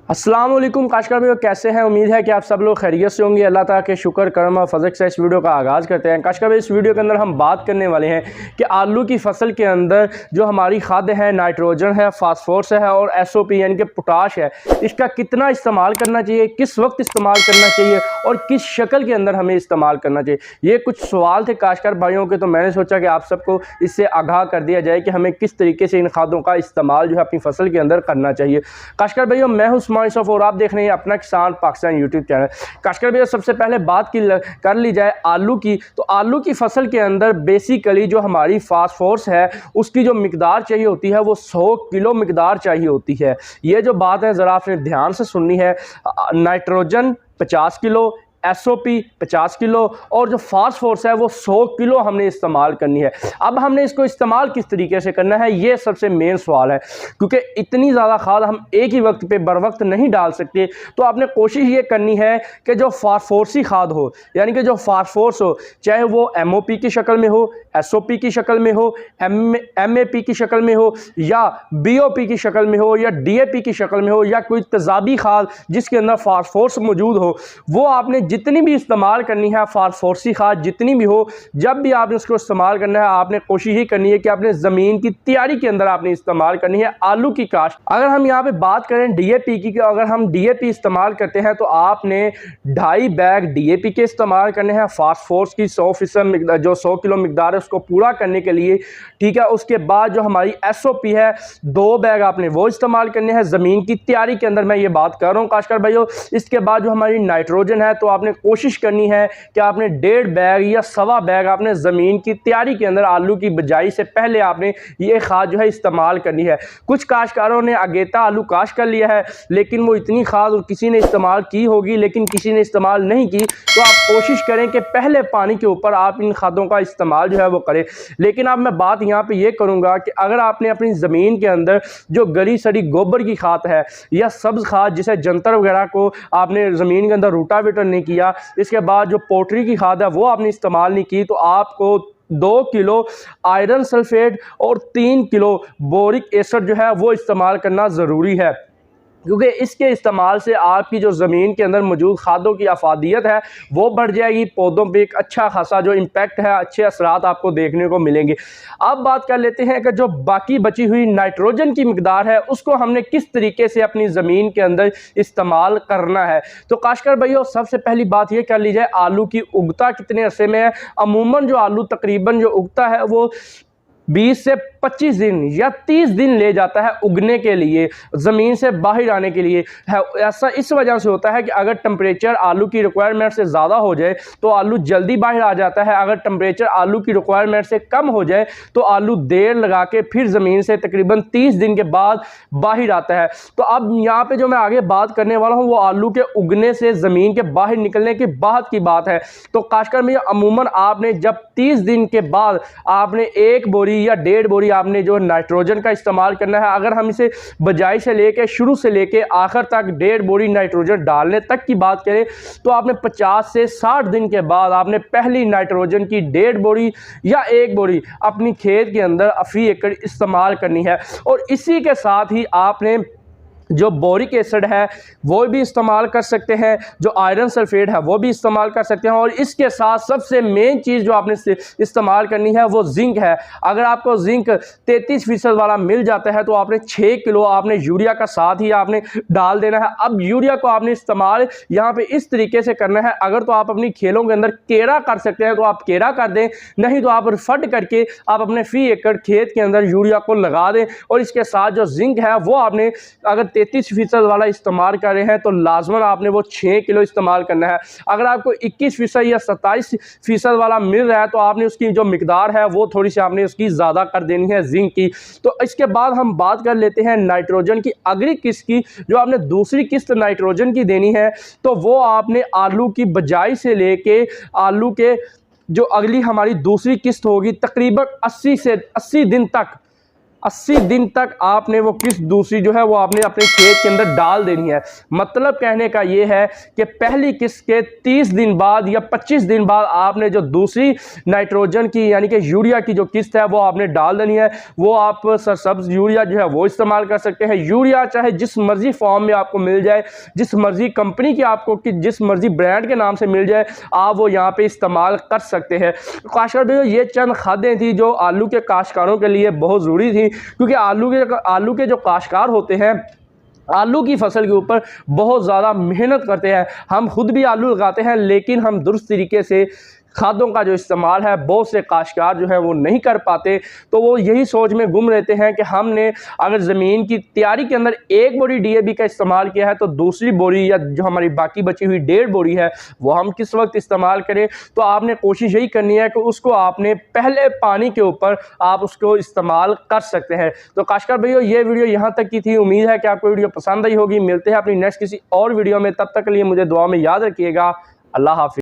अस्सलाम वालेकुम काशकार भाई, कैसे हैं। उम्मीद है कि आप सब लोग खैरियत से होंगे। अल्लाह ताला के शुक्र करम और फजल से इस वीडियो का आगाज़ करते हैं। काशकार भाई, इस वीडियो के अंदर हम बात करने वाले हैं कि आलू की फसल के अंदर जो हमारी खाद है, नाइट्रोजन है, फास्फोरस है और SOP यानी कि पोटाश है, इसका कितना इस्तेमाल करना चाहिए, किस वक्त इस्तेमाल करना चाहिए और किस शक्ल के अंदर हमें इस्तेमाल करना चाहिए। ये कुछ सवाल थे काशकार भाइयों के, तो मैंने सोचा कि आप सबको इससे आगाह कर दिया जाए कि हमें किस तरीके से इन खादों का इस्तेमाल जो है अपनी फसल के अंदर करना चाहिए। काशकार भाइयों, मैं हूँ और आप देख रहे हैं अपना किसान पाकिस्तान यूट्यूब चैनल। काशकार भैया, सबसे पहले बात कर ली जाए आलू की, तो आलू की फसल के अंदर बेसिकली जो हमारी फास्फोरस है उसकी जो मिकदार चाहिए होती है वो 100 किलो मिकदार चाहिए होती है। ये जो बात है ज़रा आपने ध्यान से सुननी है। नाइट्रोजन 50 किलो, SOP 50 किलो और जो फास्फोरस है वो 100 किलो हमने इस्तेमाल करनी है। अब हमने इसको इस्तेमाल किस तरीके से करना है, ये सबसे मेन सवाल है, क्योंकि इतनी ज़्यादा खाद हम एक ही वक्त पे बर वक्त नहीं डाल सकते। तो आपने कोशिश ये करनी है कि जो फास्फोरसी खाद हो, यानी कि जो फास्फोरस हो, चाहे वो MOP की शक्ल में हो, SOP की शक्ल में हो, MAP की शक्ल में हो या BOP की शक्ल में हो या DAP की शक्ल में हो या कोई तेजाबी खाद जिसके अंदर फास्फोरस मौजूद हो, वो आपने जितनी भी इस्तेमाल करनी है, फास्फोरसी खाद जितनी भी हो, जब भी आपने उसको इस्तेमाल करना है आपने कोशिश ही करनी है कि आपने ज़मीन की तैयारी के अंदर आपने इस्तेमाल करनी है आलू की काश्त। अगर हम यहाँ पे बात करें DAP की, अगर हम DAP इस्तेमाल करते हैं तो आपने 2.5 बैग DAP के इस्तेमाल करने हैं फास्फोरस की 100% जो 100 किलो मिकदार है उसको पूरा करने के लिए, ठीक है। उसके बाद जो हमारी SOP है 2 बैग आपने वो इस्तेमाल करने हैं ज़मीन की तैयारी के अंदर, मैं ये बात कर रहा हूँ काशकार भाइयों। इसके बाद जो हमारी नाइट्रोजन है तो आपने कोशिश करनी है कि आपने 1.5 बैग या 1.25 बैग आपने ज़मीन की तैयारी के अंदर आलू की बिजाई से पहले आपने ये खाद जो है इस्तेमाल करनी है। कुछ काश्तकारों ने अगेता आलू काश्त कर लिया है, लेकिन वो इतनी खाद और किसी ने इस्तेमाल की होगी लेकिन किसी ने इस्तेमाल नहीं की, तो आप कोशिश करें कि पहले पानी के ऊपर आप इन खादों का इस्तेमाल जो है वो करें। लेकिन अब मैं बात यहाँ पे ये करूँगा कि अगर आपने अपनी ज़मीन के अंदर जो गली सड़ी गोबर की खाद है या सब्ज़ खाद जिसे जंतर वगैरह को आपने ज़मीन के अंदर रूटावेटर नहीं किया, इसके बाद जो पोट्री की खाद है वो आपने इस्तेमाल नहीं की, तो आपको 2 किलो आयरन सल्फेट और 3 किलो बोरिक एसिड जो है वो इस्तेमाल करना ज़रूरी है, क्योंकि इसके इस्तेमाल से आपकी जो ज़मीन के अंदर मौजूद खादों की अफादियत है वो बढ़ जाएगी। पौधों पे एक अच्छा खासा जो इम्पैक्ट है, अच्छे असरात आपको देखने को मिलेंगे। अब बात कर लेते हैं कि जो बाकी बची हुई नाइट्रोजन की मिकदार है उसको हमने किस तरीके से अपनी ज़मीन के अंदर इस्तेमाल करना है। तो काश्तकार भाइयों, सबसे पहली बात ये कर ली जाए आलू की उगता कितने अरसे में है। अमूमन जो आलू तकरीबन जो उगता है वो 20 से 25 दिन या 30 दिन ले जाता है उगने के लिए, ज़मीन से बाहर आने के लिए है। ऐसा इस वजह से होता है कि अगर टेम्परेचर आलू की रिक्वायरमेंट से ज़्यादा हो जाए तो आलू जल्दी बाहर आ जाता है, अगर टेम्परेचर आलू की रिक्वायरमेंट से कम हो जाए तो आलू देर लगा के फिर ज़मीन से तकरीबन 30 दिन के बाद बाहर आता है। तो अब यहाँ पे जो मैं आगे बात करने वाला हूँ वो आलू के उगने से ज़मीन के बाहर निकलने के बाद की बात है। तो काश्तकार में अमूमन आपने जब 30 दिन के बाद आपने 1 बोरी या 1.5 बोरी आपने जो नाइट्रोजन का इस्तेमाल करना है। अगर हम इसे बजाई से लेके शुरू से लेके आखिर तक 1.5 बोरी नाइट्रोजन डालने तक की बात करें तो आपने 50 से 60 दिन के बाद आपने पहली नाइट्रोजन की 1.5 बोरी या 1 बोरी अपनी खेत के अंदर फी एकड़ इस्तेमाल करनी है। और इसी के साथ ही आपने जो बोरिक एसिड है वो भी इस्तेमाल कर सकते हैं, जो आयरन सल्फेट है वो भी इस्तेमाल कर सकते हैं, और इसके साथ सबसे मेन चीज़ जो आपने इस्तेमाल करनी है वो जिंक है। अगर आपको जिंक 33% वाला मिल जाता है तो आपने 6 किलो आपने यूरिया का साथ ही आपने डाल देना है। अब यूरिया को आपने इस्तेमाल यहाँ पे इस तरीके से करना है, अगर तो आप अपनी खेलों के अंदर केरा कर सकते हैं तो आप केरा कर दें, नहीं तो आप रिफंड करके आप अपने फी एकड़ खेत के अंदर यूरिया को लगा दें। और इसके साथ जो जिंक है वो आपने अगर 33% वाला इस्तेमाल कर रहे हैं तो लाजमन आपने वो 6 किलो इस्तेमाल करना है। अगर आपको 21% या 27% वाला मिल रहा है तो आपने उसकी जो मिकदार है वो थोड़ी सी आपने उसकी ज़्यादा कर देनी है जिंक की। तो इसके बाद हम बात कर लेते हैं नाइट्रोजन की अगली किस्त की, जो आपने दूसरी किस्त नाइट्रोजन की देनी है तो वो आपने आलू की बजाई से लेके आलू के जो अगली हमारी दूसरी किस्त होगी तकरीबन 80 दिन तक 80 दिन तक आपने वो किस्त दूसरी जो है वो आपने अपने खेत के अंदर डाल देनी है। मतलब कहने का ये है कि पहली किस्त के 30 दिन बाद या 25 दिन बाद आपने जो दूसरी नाइट्रोजन की यानी कि यूरिया की जो किस्त है वो आपने डाल देनी है। वो आप सरसब्ज यूरिया जो है वो इस्तेमाल कर सकते हैं। यूरिया चाहे जिस मर्जी फॉर्म में आपको मिल जाए, जिस मर्जी कंपनी की आपको कि जिस मर्जी ब्रांड के नाम से मिल जाए, आप वो यहाँ पे इस्तेमाल कर सकते हैं। काश्तकार भाइयों, ये चंद खादें थी जो आलू के काश्तकारों के लिए बहुत ज़रूरी थी, क्योंकि आलू के जो काश्तकार होते हैं आलू की फसल के ऊपर बहुत ज़्यादा मेहनत करते हैं। हम खुद भी आलू लगाते हैं, लेकिन हम दुरुस्त तरीके से खादों का जो इस्तेमाल है बहुत से काश्तकार जो है वो नहीं कर पाते। तो वो यही सोच में गुम रहते हैं कि हमने अगर ज़मीन की तैयारी के अंदर एक बोरी डीएपी का इस्तेमाल किया है तो दूसरी बोरी या जो हमारी बाकी बची हुई 1.5 बोरी है वो हम किस वक्त इस्तेमाल करें। तो आपने कोशिश यही करनी है कि उसको आपने पहले पानी के ऊपर आप उसको इस्तेमाल कर सकते हैं। तो काश्तकार भाइयों, ये वीडियो यहाँ तक की थी। उम्मीद है कि आपको वीडियो पसंद आई होगी। मिलते हैं अपनी नेक्स्ट किसी और वीडियो में, तब तक के लिए मुझे दुआ में याद रखिएगा। अल्लाह हाफिज़।